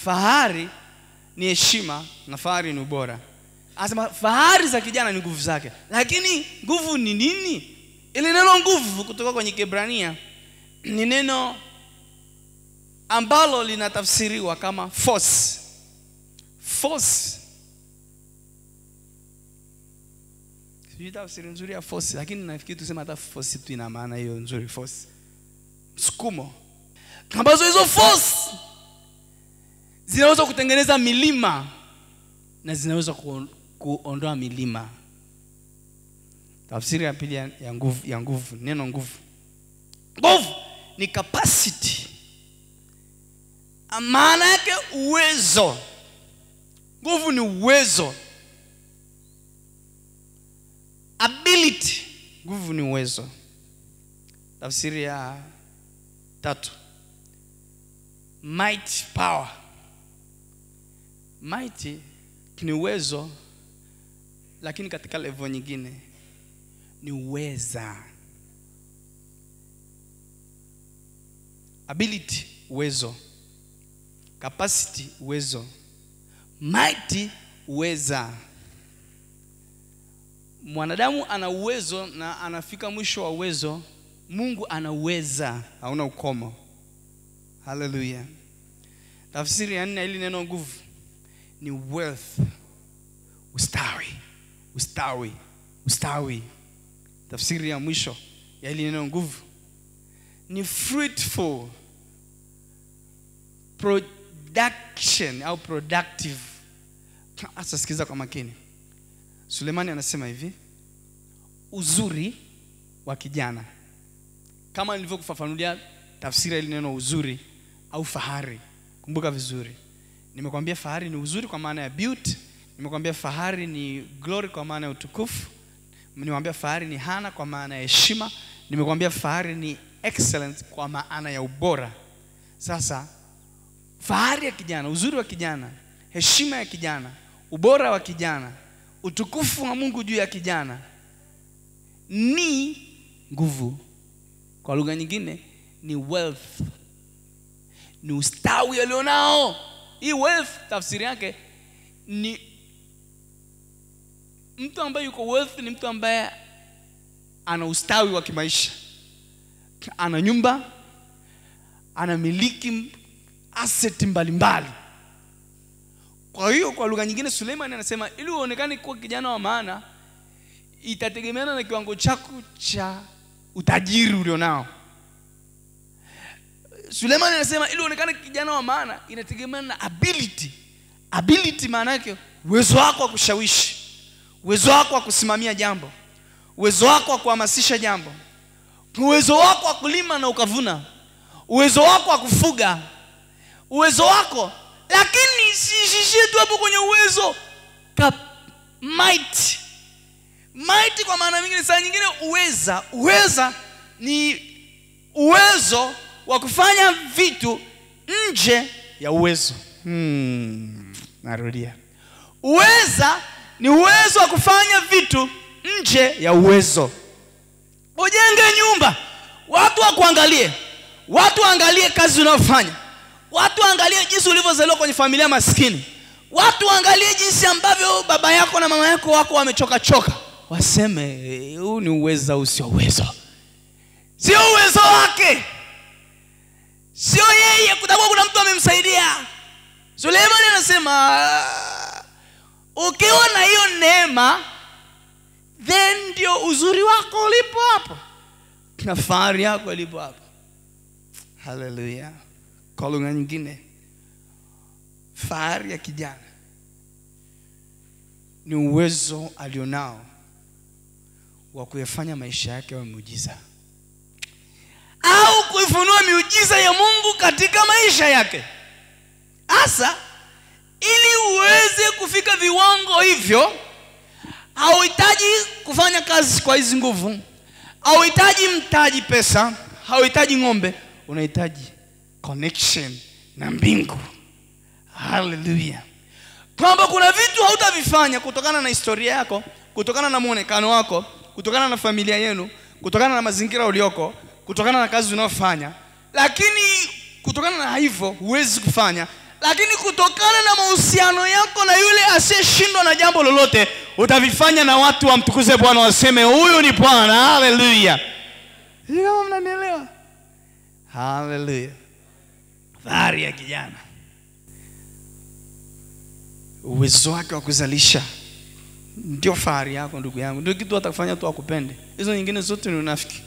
fahari ni heshima na fahari ni ubora. Anasema fahari za kijana ni nguvu zake. Lakini nguvu ni nini? Ile neno nguvu kutoka kwenye Kiebrania ni neno ambalo linatafsiriwa kama force. Force. Sijui tafsiri nzuri ya force, lakini nafikiri tuseme hata force tu ina maana hiyo nzuri, force. Msukumo. Ambazo hizo force zinaweza kutengeneza milima na zinaweza kuondoa milima. Tafsiri ya pili ya nguvu, neno nguvu. Nguvu ni capacity. Maana yake uwezo. Nguvu ni uwezo. Ability. Nguvu ni uwezo. Tafsiri ya tatu, might, power. Might ni uwezo, lakini katika level nyingine ni uweza. Ability, uwezo. Capacity, uwezo. Might, uweza. Mwanadamu ana uwezo na anafika mwisho wa uwezo. Mungu anaweza, hauna ukomo. Hallelujah. Tafsiri ya 4 ili neno nguvu ni wealth. Ustawi. Tafsiri ya mwisho ya ili neno nguvu ni fruitful, production au productive. Asa sikiza kwa makini. Sulemani anasema hivi, uzuri wa kijana. Kama nilivyokufafanulia tafsiri ya ile neno uzuri au fahari, kumbuka vizuri. Nimekwambia fahari ni uzuri kwa maana ya beauty, nimekwambia fahari ni glory kwa maana ya utukufu, nimekwambia fahari ni hana kwa maana ya heshima, nimekwambia fahari ni excellence kwa maana ya ubora. Sasa fahari ya kijana, uzuri wa kijana, heshima ya kijana, ubora wa kijana, utukufu wa Mungu juu ya kijana ni nguvu. Kwa lugha nyingine ni wealth. Ni ustawi alionao. Hii wealth tafsiri yake ni mtu ambaye yuko wealth ni mtu ambaye ana ustawi wa kimaisha. Ana nyumba, ana miliki asset mbalimbali. Kwa hiyo kwa lugha nyingine Suleiman anasema ili uonekane kuwa kijana wa maana itategemeana na kiwango chako cha utajiri ulionao. Suleiman anasema ili uonekane kijana wa maana inategemeana na ability. Ability maana yake uwezo wako wa kushawishi, uwezo wako wa kusimamia jambo, uwezo wako wa kuhamasisha jambo, uwezo wako wa kulima na ukavuna, uwezo wako wa kufuga, uwezo wako. Lakini sishie tu hapo kwenye uwezo. Might kwa maana nyingine, saa nyingine uweza ni uwezo wa kufanya vitu nje ya uwezo. Narudia. Uweza ni uwezo wa kufanya vitu nje ya uwezo. Ujenge nyumba, watu wakuangalie. Watu waangalie kazi unayofanya. Watu waangalie jinsi ulivyozaliwa kwenye familia maskini. Watu waangalie jinsi ambavyo baba yako na mama yako wako wamechoka. Waseme huu ni uwezo usio uwezo. Sio uwezo wake. Sio yeye, kutakuwa kuna mtu amemsaidia. Suleiman anasema ukiwa na hiyo neema then ndio uzuri wako ulipo hapo. Na fahari yako ilipo hapo. Hallelujah. Kwa lugha nyingine, fahari ya kijana ni uwezo alionao wa kuyafanya maisha yake yawe muujiza, au kuifunua miujiza ya Mungu katika maisha yake. Asa ili uweze kufika viwango hivyo, hauhitaji kufanya kazi kwa hizi nguvu, hauhitaji mtaji pesa, hauhitaji ng'ombe, unahitaji connection na mbingu. Hallelujah. Kwamba kuna vitu hautavifanya kutokana na historia yako, kutokana na muonekano wako, kutokana na familia yenu, kutokana na mazingira ulioko, kutokana na kazi unayofanya, lakini kutokana na hivyo huwezi kufanya. Lakini kutokana na mahusiano yako na yule asiyeshindwa na jambo lolote, utavifanya na watu wamtukuze Bwana, waseme huyu ni Bwana. Haleluya. Hivi kama mnanielewa? Haleluya. Fahari ya kijana, uwezo wake wa kuzalisha ndio fahari yako ndugu yangu. Ndio kitu atakufanya tu akupende. Hizo nyingine zote ni unafiki.